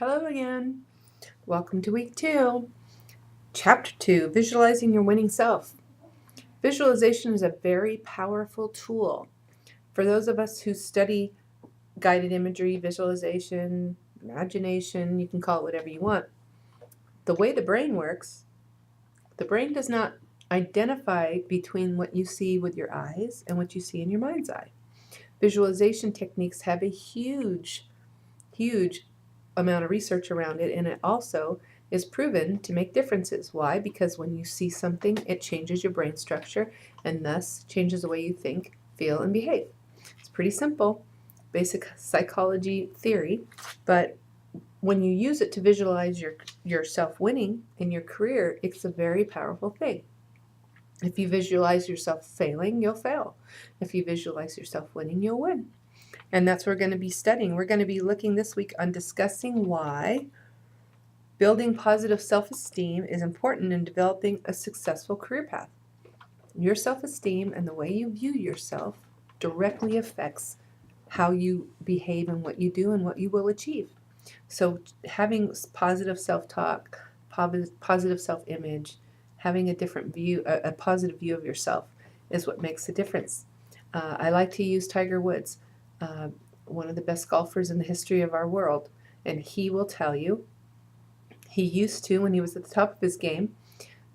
Hello again. Welcome to week 2, chapter 2, visualizing your winning self. Visualization is a very powerful tool. For those of us who study guided imagery, visualization, imagination, you can call it whatever you want. The way the brain works, the brain does not identify between what you see with your eyes and what you see in your mind's eye. Visualization techniques have a huge amount of research around it, and it also is proven to make differences. Why? Because when you see something, it changes your brain structure and thus changes the way you think, feel, and behave. It's pretty simple, basic psychology theory, but when you use it to visualize yourself winning in your career, it's a very powerful thing. If you visualize yourself failing, you'll fail. If you visualize yourself winning, you'll win. And that's what we're going to be studying. We're going to be looking this week on discussing why building positive self-esteem is important in developing a successful career path. Your self-esteem and the way you view yourself directly affects how you behave and what you do and what you will achieve. So having positive self-talk, positive self-image, having a different view, a positive view of yourself is what makes a difference. I like to use Tiger Woods, one of the best golfers in the history of our world, and he will tell you he used to, when he was at the top of his game,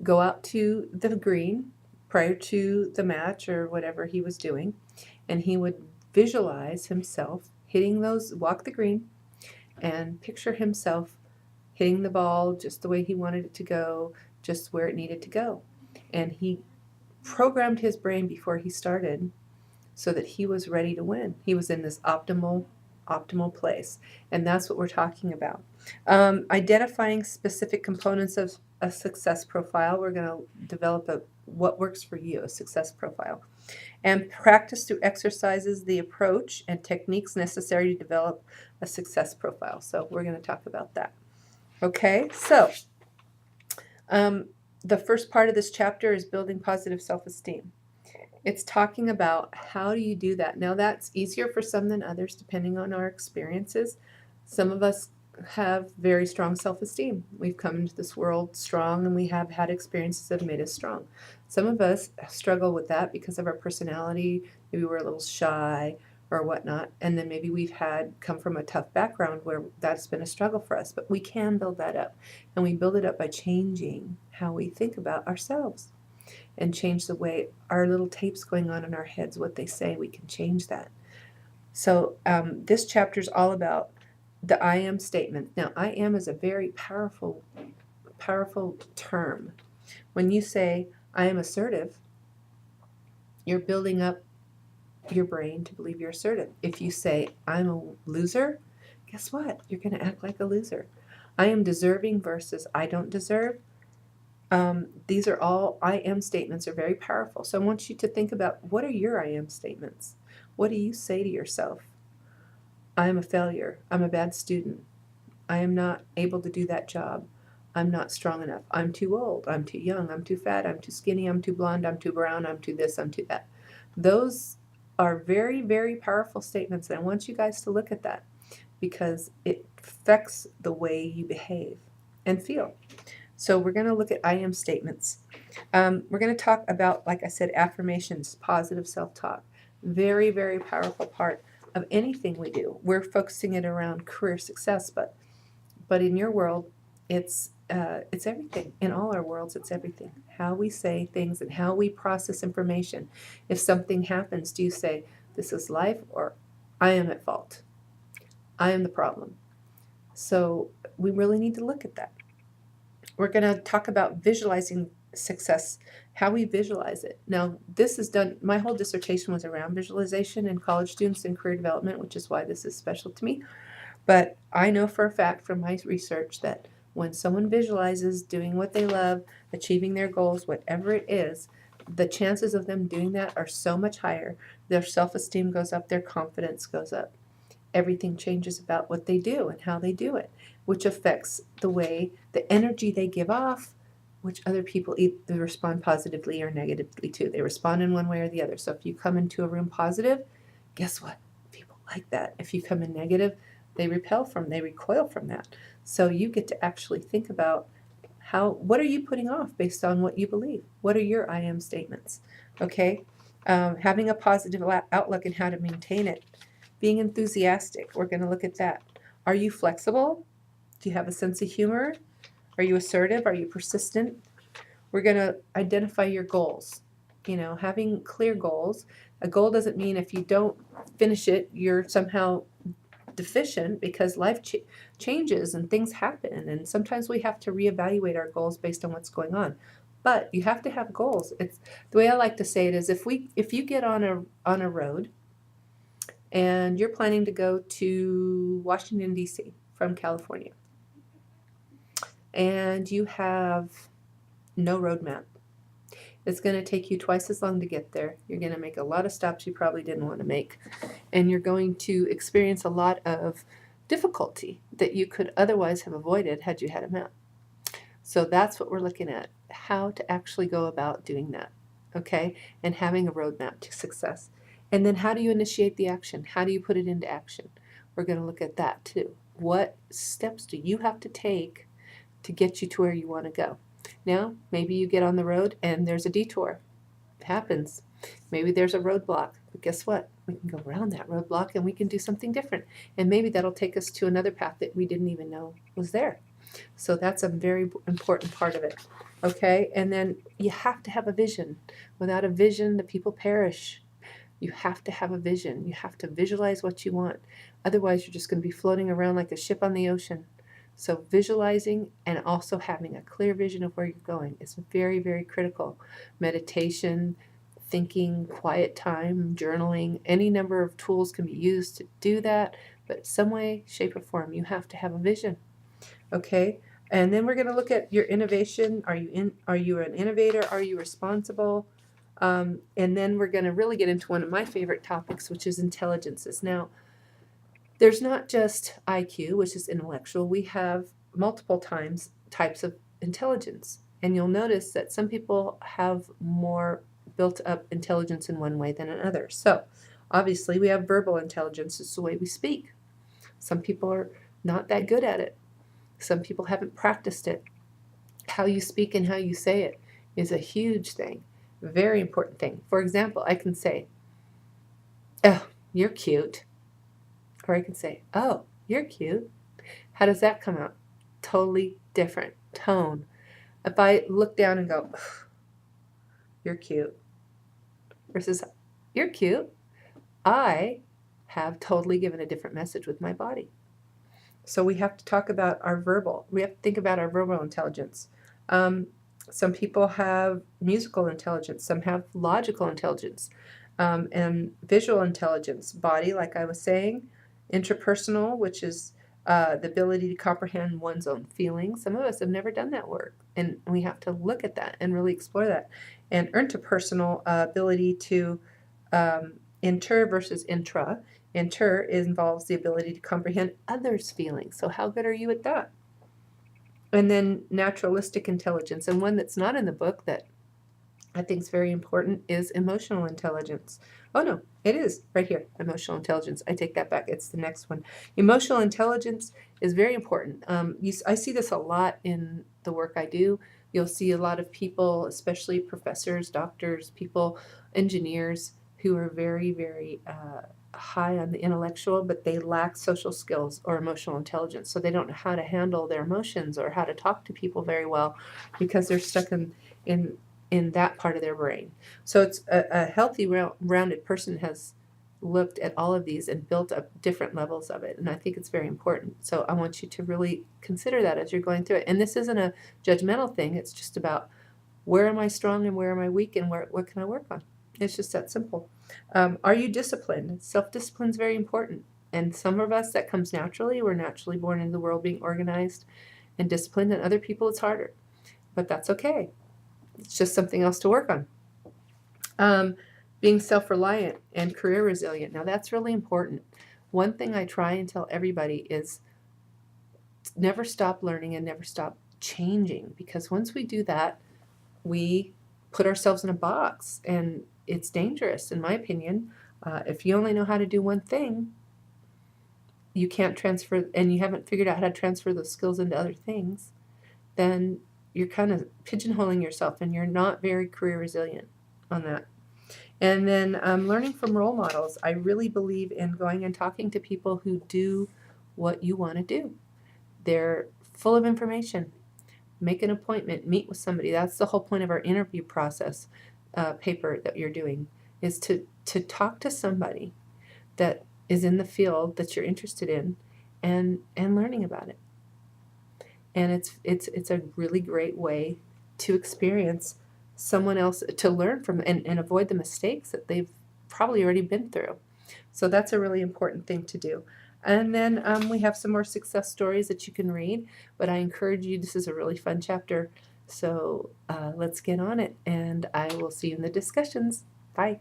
go out to the green prior to the match or whatever he was doing, and he would visualize himself walk the green, and picture himself hitting the ball just the way he wanted it to go, just where it needed to go. And he programmed his brain before he started so that he was ready to win. He was in this optimal place, and that's what we're talking about. Identifying specific components of a success profile. We're going to develop what works for you, a success profile, and practice through exercises the approach and techniques necessary to develop a success profile. So we're going to talk about that. Okay, so the first part of this chapter is building positive self-esteem. It's talking about how do you do that. Now that's easier for some than others depending on our experiences. Some of us have very strong self-esteem. We've come into this world strong and we have had experiences that have made us strong. Some of us struggle with that because of our personality. Maybe we're a little shy or whatnot, and then maybe we've come from a tough background where that's been a struggle for us, but we can build that up, and we build it up by changing how we think about ourselves and change the way our little tapes going on in our heads, what they say, we can change that. So this chapter is all about the I am statement. Now, I am is a very powerful term. When you say, I am assertive, you're building up your brain to believe you're assertive. If you say, I'm a loser, guess what? You're going to act like a loser. I am deserving versus I don't deserve. These are all I am statements, are very powerful. So I want you to think about, what are your I am statements? What do you say to yourself? I am a failure. I'm a bad student. I am not able to do that job. I'm not strong enough. I'm too old. I'm too young. I'm too fat. I'm too skinny. I'm too blonde. I'm too brown. I'm too this. I'm too that. Those are very, very powerful statements. And I want you guys to look at that because it affects the way you behave and feel. So we're going to look at I am statements. We're going to talk about, like I said, affirmations, positive self-talk. Very, very powerful part of anything we do. We're focusing it around career success, but in your world, it's everything. In all our worlds, it's everything. How we say things and how we process information. If something happens, do you say, this is life, or I am at fault? I am the problem. So we really need to look at that. We're going to talk about visualizing success, how we visualize it. Now, this is done, my whole dissertation was around visualization in college students and career development, which is why this is special to me. But I know for a fact from my research that when someone visualizes doing what they love, achieving their goals, whatever it is, the chances of them doing that are so much higher. Their self-esteem goes up, their confidence goes up. Everything changes about what they do and how they do it, which affects the energy they give off, which other people either respond positively or negatively to. They respond in one way or the other. So if you come into a room positive, guess what? People like that. If you come in negative, They recoil from that. So you get to actually think about what are you putting off based on what you believe? What are your I am statements? Okay. Having a positive outlook and how to maintain it. Being enthusiastic. We're going to look at that. Are you flexible? Do you have a sense of humor? Are you assertive? Are you persistent? We're going to identify your goals. Having clear goals. A goal doesn't mean if you don't finish it, you're somehow deficient, because life changes and things happen, and sometimes we have to reevaluate our goals based on what's going on. But you have to have goals. It's the way I like to say it is, if you get on a road and you're planning to go to Washington D.C. from California, and you have no road map, it's going to take you twice as long to get there. You're going to make a lot of stops you probably didn't want to make, and you're going to experience a lot of difficulty that you could otherwise have avoided had you had a map. So that's what we're looking at, how to actually go about doing that, okay, and having a roadmap to success. And then how do you initiate the action? How do you put it into action? We're going to look at that too. What steps do you have to take to get you to where you want to go? Now, maybe you get on the road and there's a detour. It happens. Maybe there's a roadblock, but guess what? We can go around that roadblock and we can do something different. And maybe that'll take us to another path that we didn't even know was there. So that's a very important part of it. Okay, and then you have to have a vision. Without a vision, the people perish. You have to have a vision. You have to visualize what you want. Otherwise, you're just going to be floating around like a ship on the ocean. So visualizing and also having a clear vision of where you're going is very, very critical. Meditation, thinking, quiet time, journaling, any number of tools can be used to do that, but some way, shape, or form, you have to have a vision. Okay, and then we're going to look at your innovation. Are you an innovator? Are you responsible? And then we're going to really get into one of my favorite topics, which is intelligences. Now, there's not just IQ, which is intellectual. We have multiple types of intelligence. And you'll notice that some people have more built up intelligence in one way than another. So, obviously, we have verbal intelligence. It's the way we speak. Some people are not that good at it. Some people haven't practiced it. How you speak and how you say it is a huge thing, very important thing. For example, I can say, "Oh, you're cute." Or I can say, "Oh, you're cute." How does that come out? Totally different tone. If I look down and go, "You're cute," versus "You're cute," I have totally given a different message with my body. So we have to talk about we have to think about our verbal intelligence. Some people have musical intelligence, some have logical intelligence, and visual intelligence, body, like I was saying, intrapersonal, which is the ability to comprehend one's own feelings. Some of us have never done that work, and we have to look at that and really explore that. And interpersonal ability to inter versus intra. Inter involves the ability to comprehend others' feelings. So how good are you at that? And then naturalistic intelligence, and one that's not in the book that I think is very important is emotional intelligence. Oh no, it is right here, emotional intelligence. I take that back. It's the next one. Emotional intelligence is very important. I see this a lot in the work I do. You'll see a lot of people, especially professors, doctors, people, engineers, who are very, very high on the intellectual, but they lack social skills or emotional intelligence. So they don't know how to handle their emotions or how to talk to people very well because they're stuck in that part of their brain. So it's a healthy, rounded person has looked at all of these and built up different levels of it. And I think it's very important. So I want you to really consider that as you're going through it. And this isn't a judgmental thing. It's just about where am I strong and where am I weak and what can I work on? It's just that simple. Are you disciplined? Self-discipline is very important. And some of us, that comes naturally. We're naturally born into the world being organized and disciplined. And other people, it's harder. But that's okay. It's just something else to work on. Being self-reliant and career resilient. Now, that's really important. One thing I try and tell everybody is never stop learning and never stop changing. Because once we do that, we put ourselves in a box. And it's dangerous, in my opinion. If you only know how to do one thing, you can't transfer, and you haven't figured out how to transfer those skills into other things, then you're kind of pigeonholing yourself and you're not very career resilient on that. And then learning from role models. I really believe in going and talking to people who do what you want to do. They're full of information. Make an appointment, meet with somebody. That's the whole point of our interview process paper that you're doing, is to talk to somebody that is in the field that you're interested in and learning about it. And it's a really great way to experience someone else, to learn from and avoid the mistakes that they've probably already been through. So that's a really important thing to do. And then we have some more success stories that you can read, but I encourage you, this is a really fun chapter. So let's get on it, and I will see you in the discussions. Bye.